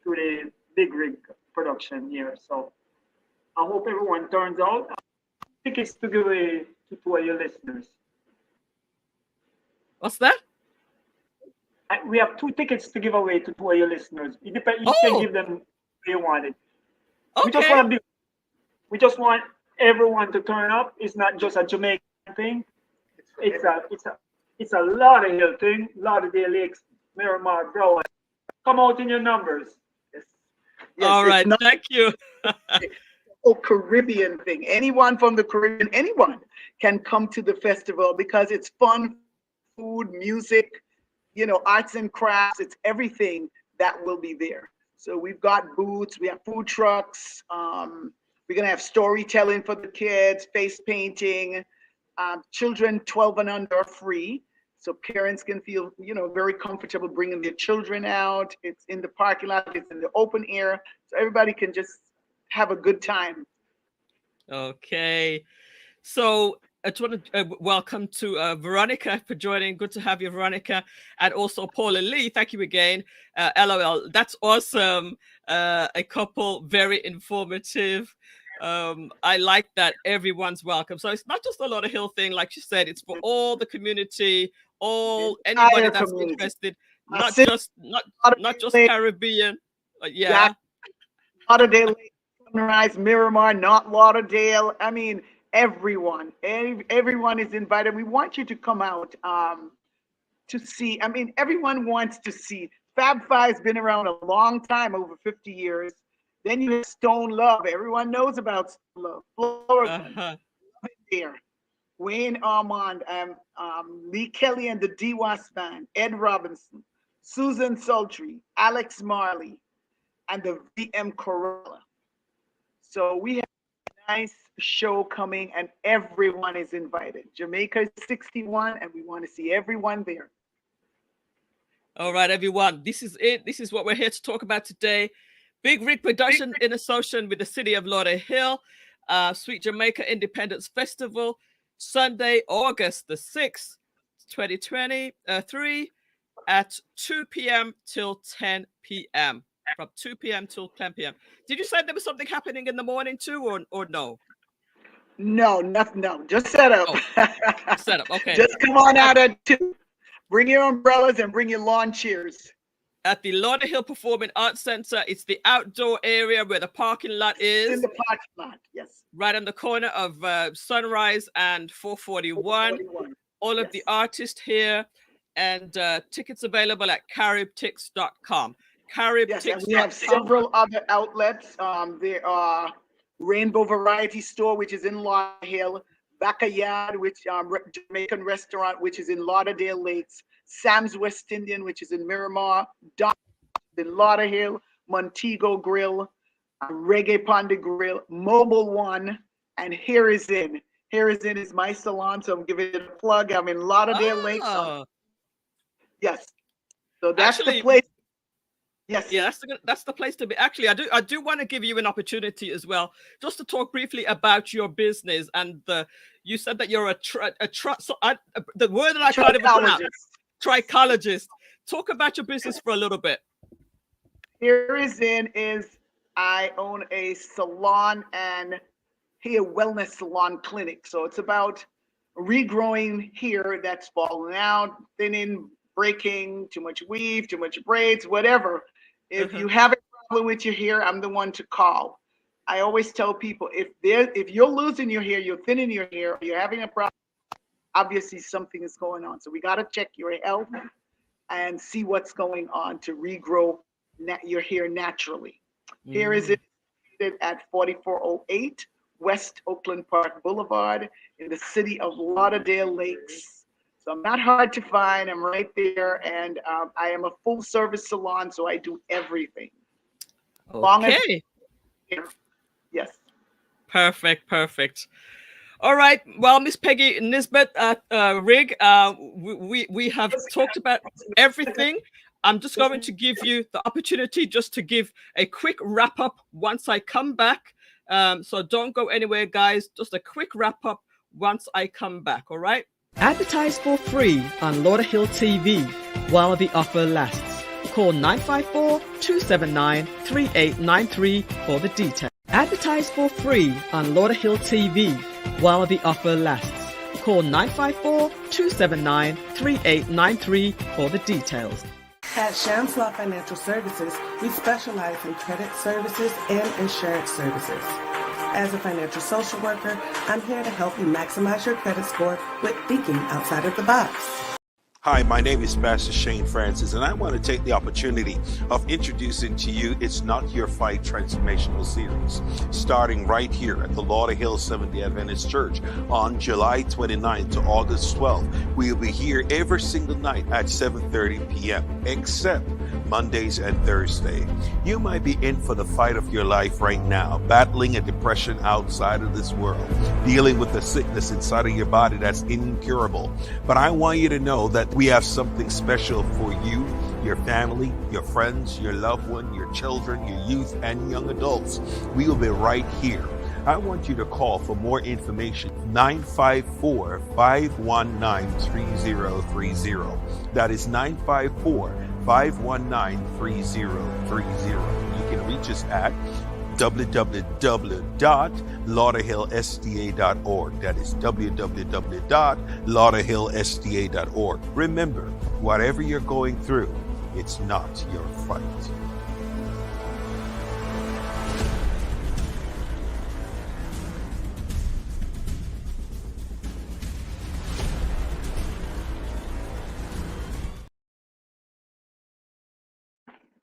S6: the big Rigg production here. So I hope everyone turns out. Tickets to give away to 2 of your listeners.
S1: What's that?
S6: We have 2 tickets to give away to 2 of your listeners. It depends. You can give them where you want it.
S1: Okay.
S6: We just want everyone to turn up. It's not just a Jamaican thing. It's a Lauderhill thing. Lauderdale Lakes, Miramar, Broward. Come out in your numbers.
S4: Yes,
S1: All right. Thank you.
S4: Caribbean thing. Anyone from the Caribbean, anyone can come to the festival because it's fun, food, music, arts and crafts. It's everything that will be there. So we've got booths, we have food trucks. We're gonna have storytelling for the kids, face painting. Children 12 and under are free, so parents can feel very comfortable bringing their children out. It's in the parking lot, it's in the open air, so everybody can just have a good time.
S1: Okay, so I just want to welcome to Veronica for joining. Good to have you, Veronica, and also Paula Lee. Thank you again. LOL, that's awesome. A couple, very informative. I like that everyone's welcome. So it's not just a Lauderhill thing, like you said. It's for all the community, anybody that's interested, not just Caribbean. Yeah.
S4: Lauderdale, Sunrise, Miramar, not Lauderdale. I mean, everyone is invited. We want you to come out to see. I mean, everyone wants to see. Fab Five's been around a long time, over 50 years. Then you have Stone Love. Everyone knows about Stone Love. There. Wayne Armand, Lee Kelly and the D-Was Band, Ed Robinson, Susan Sultry, Alex Marley, and the VM Corolla. So we have a nice show coming, and everyone is invited. Jamaica is 61, and we want to see everyone there.
S1: All right, everyone. This is it. This is what we're here to talk about today. Big Rigg production in association with the city of Lauderhill, Sweet Jamaica Independence Festival, Sunday, August the 6th, 2023, at 2 p.m. till 10 p.m. From 2 p.m. till 10 p.m. Did you say there was something happening in the morning too, or no?
S4: No, nothing. No, just set up.
S1: Oh, set up. Okay.
S4: Just come on out at 2. Bring your umbrellas and bring your lawn chairs.
S1: At the Lauderhill Performing Arts Center, it's the outdoor area where the parking lot is.
S4: In the parking lot, yes.
S1: Right on the corner of Sunrise and 441. All of the artists here, and tickets available at caribtix.com.
S4: Yes, and we have several other outlets. There are Rainbow Variety Store, which is in Lauderhill, Backyard, which Jamaican restaurant, which is in Lauderdale Lakes, Sam's West Indian, which is in Miramar, Don in Lauderhill, Montego Grill, Reggae Ponder Grill, Mobile One, and Here Is In. Here Is In is my salon, so I'm giving it a plug. I'm in Lauderdale Lakes. Yes, so that's the place. Yes.
S1: Yeah, that's the place to be. Actually, I do want to give you an opportunity as well, just to talk briefly about your business. And you said that you're the word that I can't even pronounce. Trichologist. Talk about your business for a little bit.
S4: Here Is In is I own a salon and hair wellness salon clinic. So it's about regrowing hair that's falling out, thinning, breaking, too much weave, too much braids, whatever. If you have a problem with your hair, I'm the one to call. I always tell people if you're losing your hair, you're thinning your hair, you're having a problem, obviously something is going on. So we got to check your health and see what's going on to regrow your hair naturally. Here is it at 4408 West Oakland Park Boulevard in the city of Lauderdale Lakes. So I'm not hard to find. I'm right there, and I am a full-service salon, so I do everything.
S1: Okay.
S4: Yes.
S1: Perfect, perfect. All right. Well, Miss Peggy Nisbet at Rigg, we have talked about everything. I'm just going to give you the opportunity just to give a quick wrap up once I come back. So don't go anywhere, guys. Just a quick wrap up once I come back. All right. Advertise for free on Lauderhill TV while the offer lasts. Call 954-279-3893 for the details. Advertise for free on Lauderhill TV while the offer lasts. Call 954-279-3893 for the details.
S2: At Shams Law Financial Services, we specialize in credit services and insurance services. As a financial social worker, I'm here to help you maximize your credit score with thinking outside of the box.
S5: Hi, my name is Pastor Jayne Francis, and I want to take the opportunity of introducing to you It's Not Your Fight transformational series, starting right here at the Lauderhill Seventh-day Adventist Church on July 29th to August 12th. We'll be here every single night at 7:30 p.m., except Mondays and Thursday. You might be in for the fight of your life right now, battling a depression outside of this world, dealing with a sickness inside of your body that's incurable. But I want you to know that we have something special for you, your family, your friends, your loved one, your children, your youth, and young adults. We will be right here. I want you to call for more information, 954-519-3030. That is 954-519-3030. You can reach us at www.lauderhillsda.org. That is www.lauderhillsda.org. Remember, whatever you're going through, it's not your fight.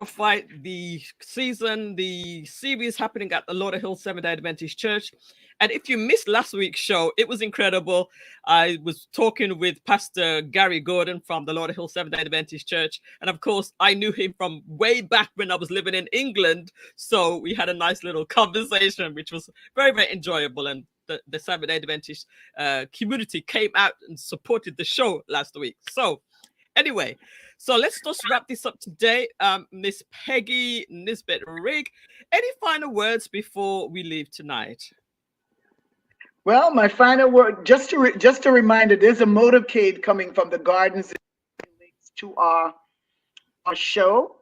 S1: Fight the season, the series happening at the Lauderhill Seventh-day Adventist Church. And if you missed last week's show, it was incredible. I was talking with Pastor Gary Gordon from the Lauderhill Seventh-day Adventist Church. And of course, I knew him from way back when I was living in England. So we had a nice little conversation, which was very, very enjoyable. And the Seventh-day Adventist community came out and supported the show last week. So anyway, so let's just wrap this up today. Miss Peggy Nisbet Rigg, any final words before we leave tonight?
S4: Well, my final word, just a reminder, there's a motorcade coming from the gardens to our show.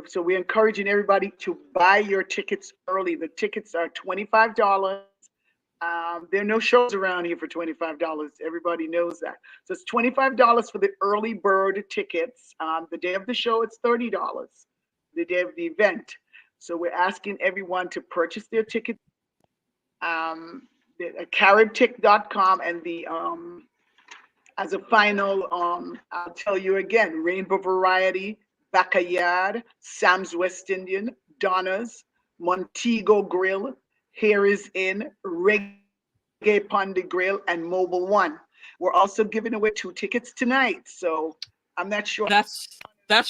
S4: So we're encouraging everybody to buy your tickets early. The tickets are $25. There are no shows around here for $25. Everybody knows that. So it's $25 for the early bird tickets. The day of the show, it's $30, the day of the event. So we're asking everyone to purchase their tickets at caribtic.com. And the as a final, I'll tell you again, Rainbow Variety, Backyard, Sam's West Indian, Donna's, Montego Grill, Here Is In, Reggae Pond Grill, and Mobile One. We're also giving away 2 tickets tonight, so I'm not sure.
S1: That's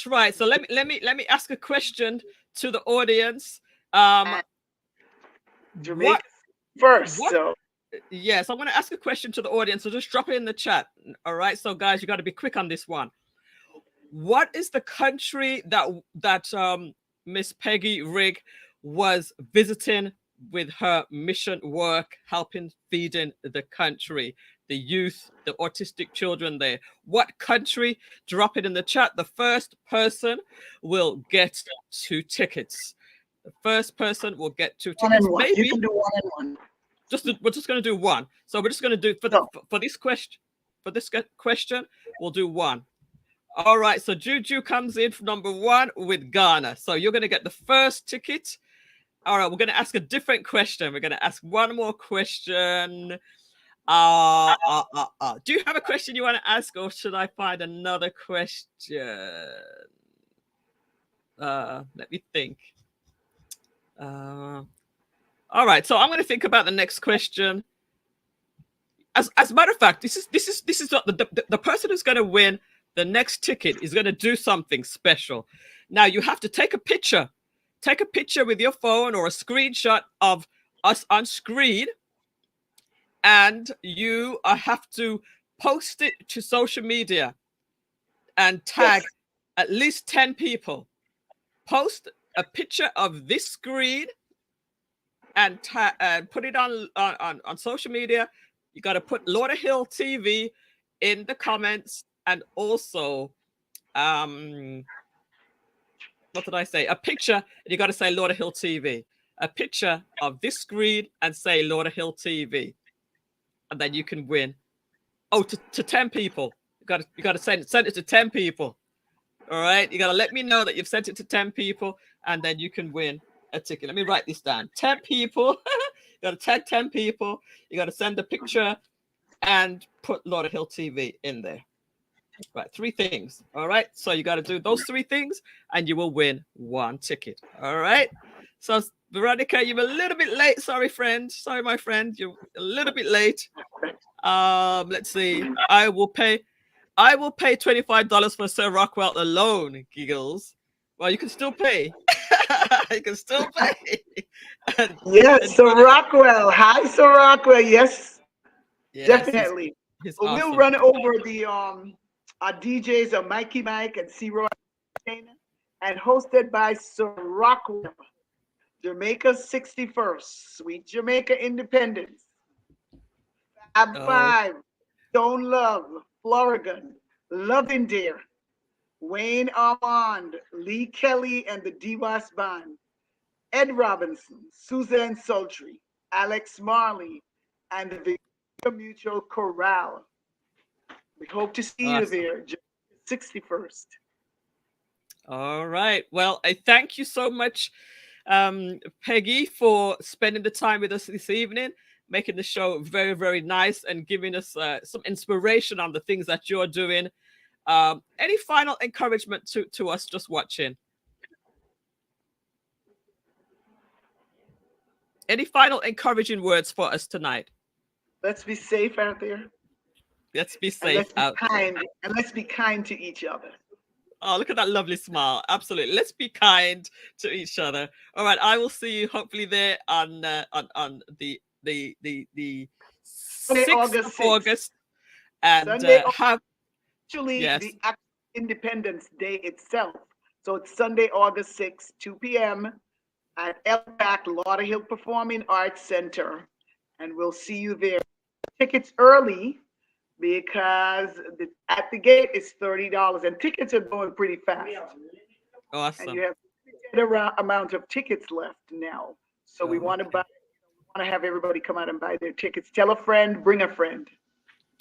S1: right. So let me ask a question to the audience.
S4: Jamaica first. So
S1: yes, I'm going to ask a question to the audience. So just drop it in the chat. All right. So guys, you got to be quick on this one. What is the country that Miss Peggy Rigg was visiting with her mission work, helping feeding the country, the youth, the autistic children there? What country? Drop it in the chat. The first person will get 2 tickets. The first person will get 2 tickets.
S4: Maybe you can do 1 and 1.
S1: We're just going to do 1. So we're just going to do for this question. For this question, we'll do 1. All right. So Juju comes in for number 1 with Ghana. So you're going to get the first ticket. All right, we're going to ask a different question. We're going to ask one more question. Do you have a question you want to ask, or should I find another question? Let me think. All right, so I'm going to think about the next question. As a matter of fact, this is what the person who's going to win the next ticket is going to do something special. Now you have to take a picture. Take a picture with your phone or a screenshot of us on screen, and you have to post it to social media and tag at least 10 people. Post a picture of this screen and put it on social media. You got to put Lauderhill TV in the comments, and also what did I say? A picture, and you got to say Lauderhill TV. A picture of this screen and say Lauderhill TV, and then you can win. Oh, to 10 people. You got to send it to 10 people. All right, you got to let me know that you've sent it to 10 people, and then you can win a ticket. Let me write this down. 10 people. You got to tag 10 people. You got to send a picture and put Lauderhill TV in there. Right, 3 things. All right, so you got to do those 3 things, and you will win 1 ticket. All right. So Veronica, you're a little bit late. Sorry, friend. Sorry, my friend. You're a little bit late. Let's see. I will pay $25 for Sir Rockwell alone. Giggles. Well, you can still pay. You can still pay.
S4: Yes, Sir Rockwell. Hi, Sir Rockwell. Yes, definitely.
S1: He's
S4: We'll
S1: awesome.
S4: run over the our DJs are Mikey Mike and C-Roy, and hosted by Sir Rockwell. Jamaica 61st, Sweet Jamaica Independence. Fab 5, Stone Love, Florigan, Loving Dear, Wayne Armand, Lee Kelly and the DWAS Band, Ed Robinson, Suzanne Sultry, Alex Marley, and the Victoria Mutual Chorale. We hope to see you there, 61st.
S1: All right. Well, I thank you so much, Peggy, for spending the time with us this evening, making the show very, very nice and giving us some inspiration on the things that you're doing. Any final encouragement to us just watching? Any final encouraging words for us tonight?
S4: Let's be safe out there.
S1: Let's be safe out there.
S4: And let's be kind to each other.
S1: Oh, look at that lovely smile. Absolutely. Let's be kind to each other. All right. I will see you hopefully there on the 6th of August. And
S4: Sunday,
S1: have
S4: actually the Independence Day itself. So it's Sunday, August 6th, 2 p.m. at LPAC Lauderhill Performing Arts Center. And we'll see you there. Tickets early, because at the gate it's $30, and tickets are going pretty fast.
S1: Awesome.
S4: And you have a limited amount of tickets left now, so we want to have everybody come out and buy their tickets. Tell a friend, bring a friend.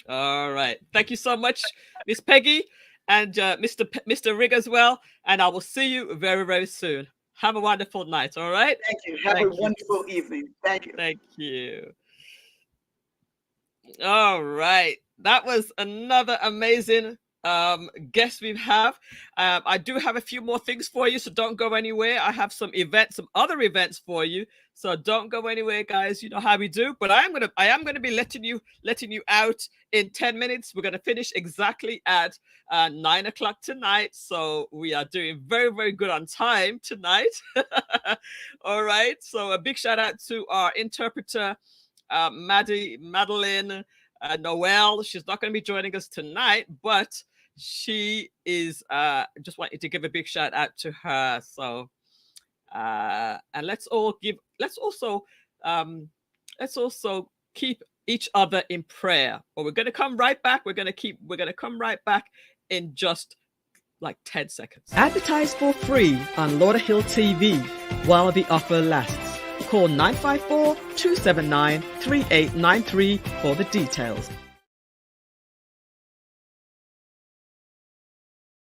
S1: All right. Thank you so much, Miss Peggy, and Mr. Rigg as well. And I will see you very, very soon. Have a wonderful night. All right.
S4: Thank you. Have a wonderful evening. Thank you.
S1: Thank you. All right. That was another amazing guest we have. I do have a few more things for you, so don't go anywhere. I have some other events for you, so don't go anywhere, guys. You know how we do. But I am gonna be letting you out in 10 minutes. We're gonna finish exactly at 9 o'clock tonight, so we are doing very, very good on time tonight. All right. So a big shout out to our interpreter, Madeline Noel. She's not going to be joining us tonight, but she is just wanted to give a big shout out to her. So and let's also keep each other in prayer. But we're going to come right back. We're going to come right back in just like 10 seconds. Advertise for free on Lauderhill TV while the offer lasts. Call 954-279-3893 for the details.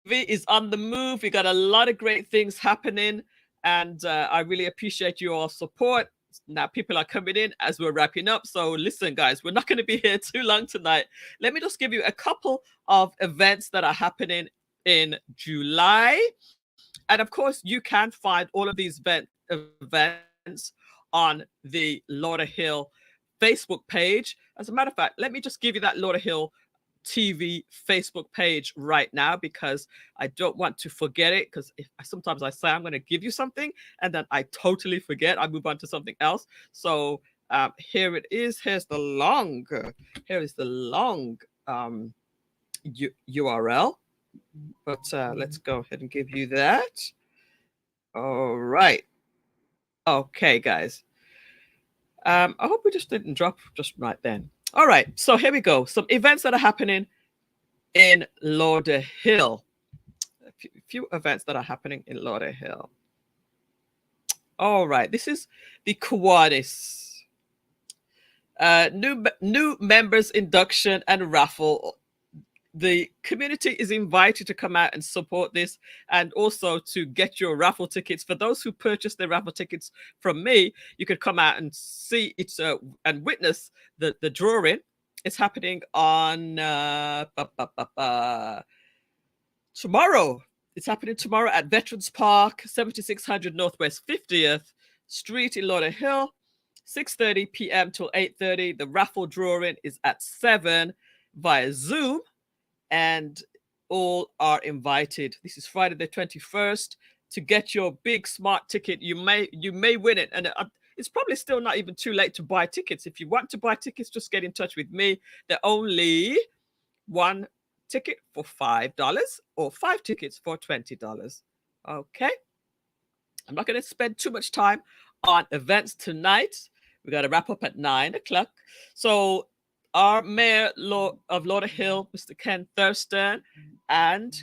S1: TV is on the move. We got a lot of great things happening, and I really appreciate your support. Now people are coming in as we're wrapping up. So listen, guys, we're not going to be here too long tonight. Let me just give you a couple of events that are happening in July. And of course, you can find all of these events on the Lauderhill Facebook page. As a matter of fact, let me just give you that Lauderhill TV Facebook page right now, because I don't want to forget it, because sometimes I say I'm going to give you something and then I totally forget. I move on to something else. So here it is. Here is the long URL. But let's go ahead and give you that. All right. Okay, guys. I hope we just didn't drop just right then. All right. So here we go. Some events that are happening in Lauderhill. A few events that are happening in Lauderhill. All right. This is the Kiwanis. New members induction and raffle. The community is invited to come out and support this, and also to get your raffle tickets. For those who purchase their raffle tickets from me, you could come out and see it and witness the drawing. It's happening on tomorrow. It's happening tomorrow at Veterans Park, 7600 Northwest 50th Street in Lauderhill, 6:30 p.m. till 8:30. The raffle drawing is at 7 via Zoom, and all are invited. This is Friday the 21st. To get your big smart ticket, you may win it, and it's probably still not even too late to buy tickets. If you want to buy tickets, just get in touch with me. They're only one ticket for $5 or 5 tickets for $20. Okay. I'm not going to spend too much time on events tonight. We got to wrap up at 9 o'clock. So our mayor of Lauderhill, Mr. Ken Thurston, and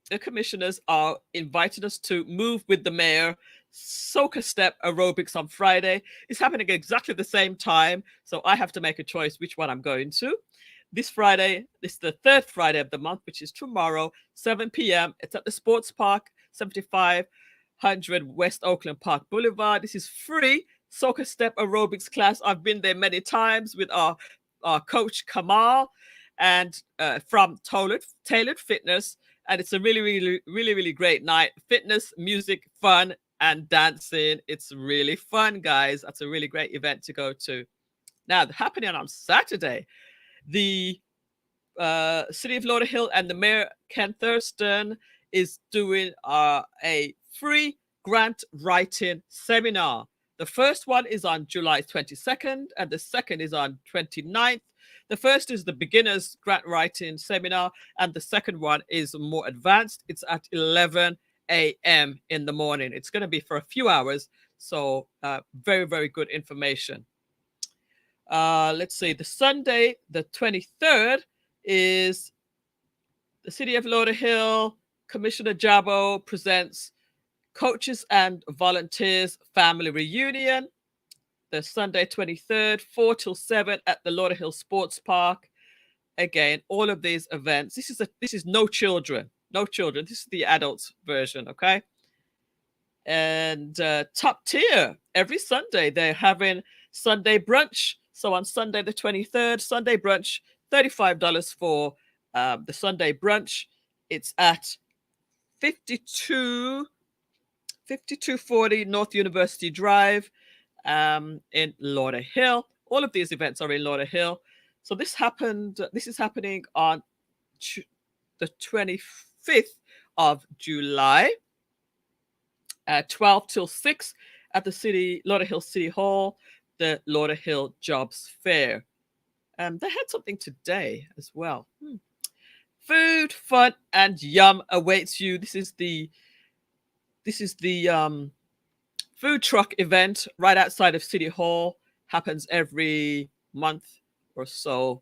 S1: the commissioners are inviting us to move with the mayor soca step aerobics on Friday. It's happening exactly the same time, so I have to make a choice which one I'm going to. This Friday, this is the 3rd Friday of the month, which is tomorrow, 7 p.m. It's at the Sports Park, 7500 West Oakland Park Boulevard. This is free soca step aerobics class. I've been there many times with our coach Kamal and from Tailored Fitness. And it's a really great night. Fitness, music, fun, and dancing. It's really fun, guys. That's a really great event to go to. Now, happening on Saturday, the City of Lauderhill and the Mayor Ken Thurston is doing a free grant writing seminar. The first one is on July 22nd, and the second is on 29th. The first is the beginners grant writing seminar, and the second one is more advanced. It's at 11 a.m. in the morning. It's going to be for a few hours, so very good information. Let's see, the Sunday, the 23rd, is the City of Lauderhill. Commissioner Jabo presents Coaches and Volunteers Family Reunion. The Sunday 23rd, 4 till 7 at the Lauderhill Sports Park. Again, all of these events. This is no children. This is the adults version, okay? And top tier, every Sunday they're having Sunday brunch. So on Sunday the 23rd, Sunday brunch, $35 for the Sunday brunch. It's at 5240 North University Drive in Lauderhill. All of these events are in Lauderhill. So this is happening on the 25th of July, 12 till 6 at the Lauderhill City Hall, the Lauderhill Jobs Fair. They had something today as well. Food, fun, and yum awaits you. This is the food truck event right outside of City Hall. Happens every month or so.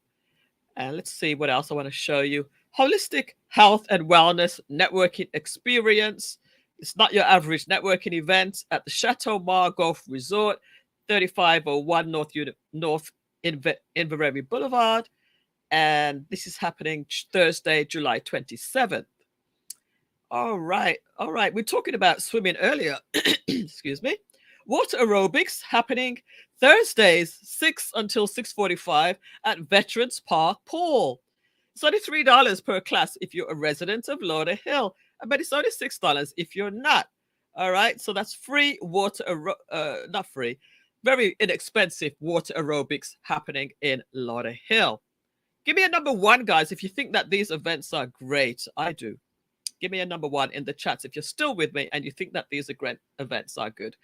S1: And let's see what else I want to show you. Holistic health and wellness networking experience. It's not your average networking event at the Chateau Mar Golf Resort, 3501 North Inverary Boulevard. And this is happening Thursday, July 27th. All right. We're talking about swimming earlier. Excuse me. Water aerobics happening Thursdays, 6 until 6:45 at Veterans Park Pool. It's only $3 per class if you're a resident of Lauderhill. But it's only $6 if you're not. All right. So that's free water, not free, very inexpensive water aerobics happening in Lauderhill. Give me a number one, guys, if you think that these events are great. I do. Give me a number one in the chats if you're still with me and you think that these are great events are good.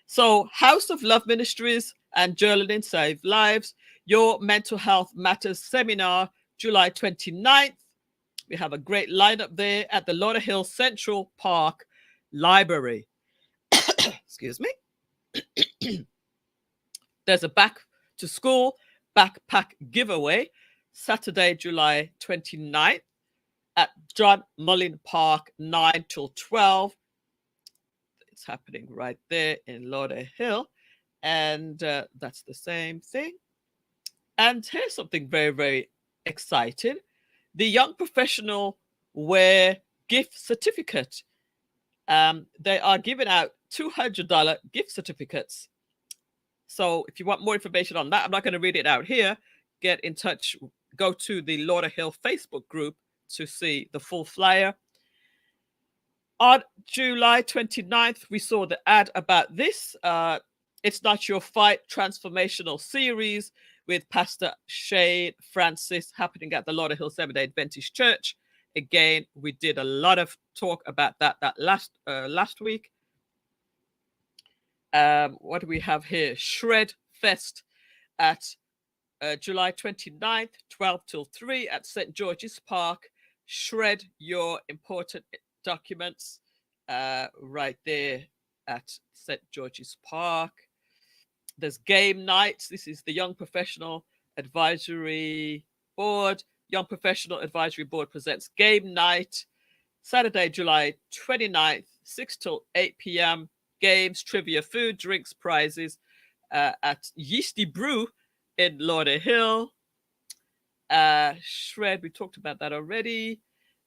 S1: So House of Love Ministries and Journaling Save Lives, your Mental Health Matters Seminar, July 29th. We have a great lineup there at the Lauderhill Central Park Library. Excuse me. There's a back to school backpack giveaway, Saturday, July 29th at John Mullin Park, 9 till 12. It's happening right there in Lauderhill. And that's the same thing. And here's something very, very exciting. The Young Professional Wear Gift Certificate. They are giving out $200 gift certificates. So if you want more information on that, I'm not going to read it out here. Get in touch. Go to the Lauderhill Facebook group to see the full flyer. On July 29th, we saw the ad about this. It's Not Your Fight transformational series with Pastor Shane Francis happening at the Lauderhill Seventh-day Adventist Church. Again, we did a lot of talk about that last week. What do we have here? Shred Fest at July 29th, 12 till 3 at St. George's Park. Shred your important documents right there at St. George's Park. There's game nights. This is the Young Professional Advisory Board. Young Professional Advisory Board presents game night, Saturday, July 29th, 6 till 8 p.m. Games, trivia, food, drinks, prizes at Yeasty Brew in Lauderhill. Shred, we talked about that already.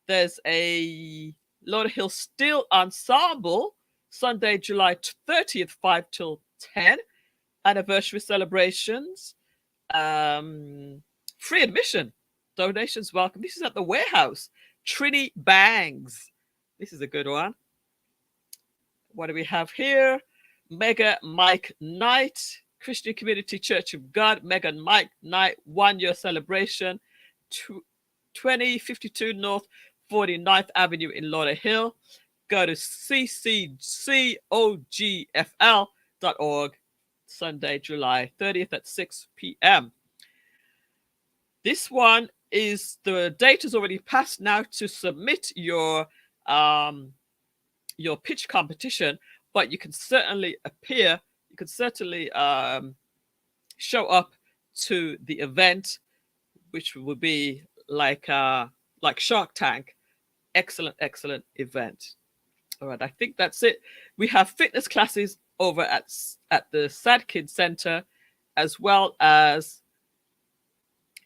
S1: There's a Lauderhill Steel Ensemble, Sunday, July 30th, 5 till 10. Anniversary celebrations. Free admission. Donations welcome. This is at the warehouse. Trini Bangs. This is a good one. What do we have here? Mega Mike Night. Christian Community Church of God. Mega Mike Night. 1 year celebration. 2052 North 49th Avenue in Lauderhill. Go to ccogfl.org. Sunday, July 30th at 6 p.m. This one is, the date is already passed now to submit your pitch competition, but you can certainly appear, you can certainly show up to the event, which will be like Shark Tank. Excellent event. All right, I think that's it. We have fitness classes over at the Sad Kids Center, as well as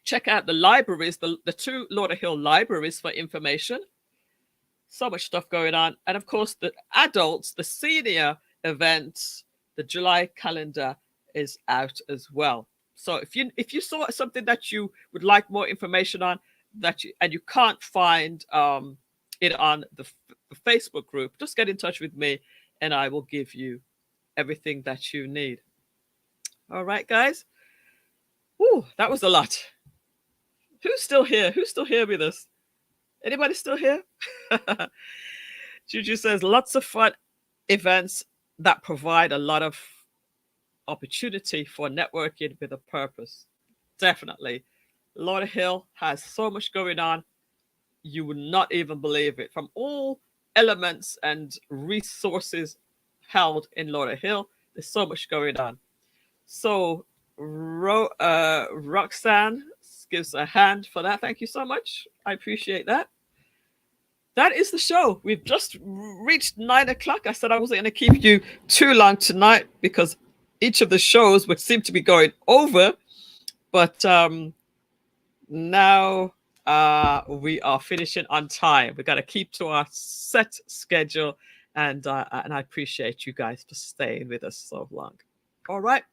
S1: check out the libraries, the two Lauderhill libraries for information. So much stuff going on. And of course, the adults, the senior events, the July calendar is out as well. So if you saw something that you would like more information on, and you can't find it on the Facebook group, just get in touch with me and I will give you everything that you need. All right, guys. Woo, that was a lot. Who's still here? Who's still here with us? Anybody still here? Juju says lots of fun events that provide a lot of opportunity for networking with a purpose. Definitely. Lauderhill has so much going on. You would not even believe it. From all elements and resources held in Lauderhill, there's so much going on. So Roxanne gives a hand for that. Thank you so much. I appreciate that. That is the show. We've just reached 9 o'clock. I said I wasn't going to keep you too long tonight because each of the shows would seem to be going over. But now we are finishing on time. We've got to keep to our set schedule. And I appreciate you guys for staying with us so long. All right.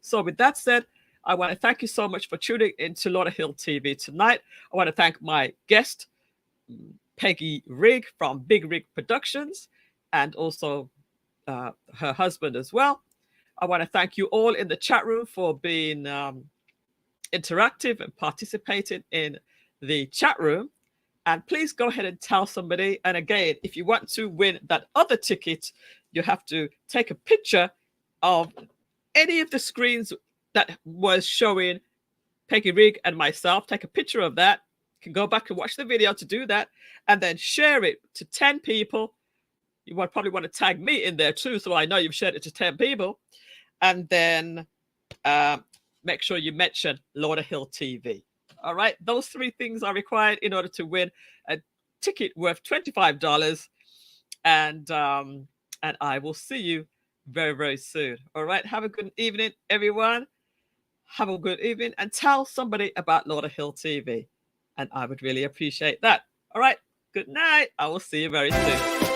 S1: So with that said, I want to thank you so much for tuning into Lauderhill TV tonight. I want to thank my guest, Peggy Rigg from Big Rigg Productions, and also her husband as well. I want to thank you all in the chat room for being interactive and participating in the chat room. And please go ahead and tell somebody. And again, if you want to win that other ticket, you have to take a picture of any of the screens that was showing Peggy, Rigg, and myself. Take a picture of that. You can go back and watch the video to do that, and then share it to 10 people. You would probably want to tag me in there too, so I know you've shared it to 10 people. And then make sure you mention Lauderhill TV. All right, those 3 things are required in order to win a ticket worth $25. And I will see you very, very soon. All right, have a good evening, everyone. Have a good evening, and tell somebody about Lauderhill TV. And I would really appreciate that. All right, good night. I will see you very soon.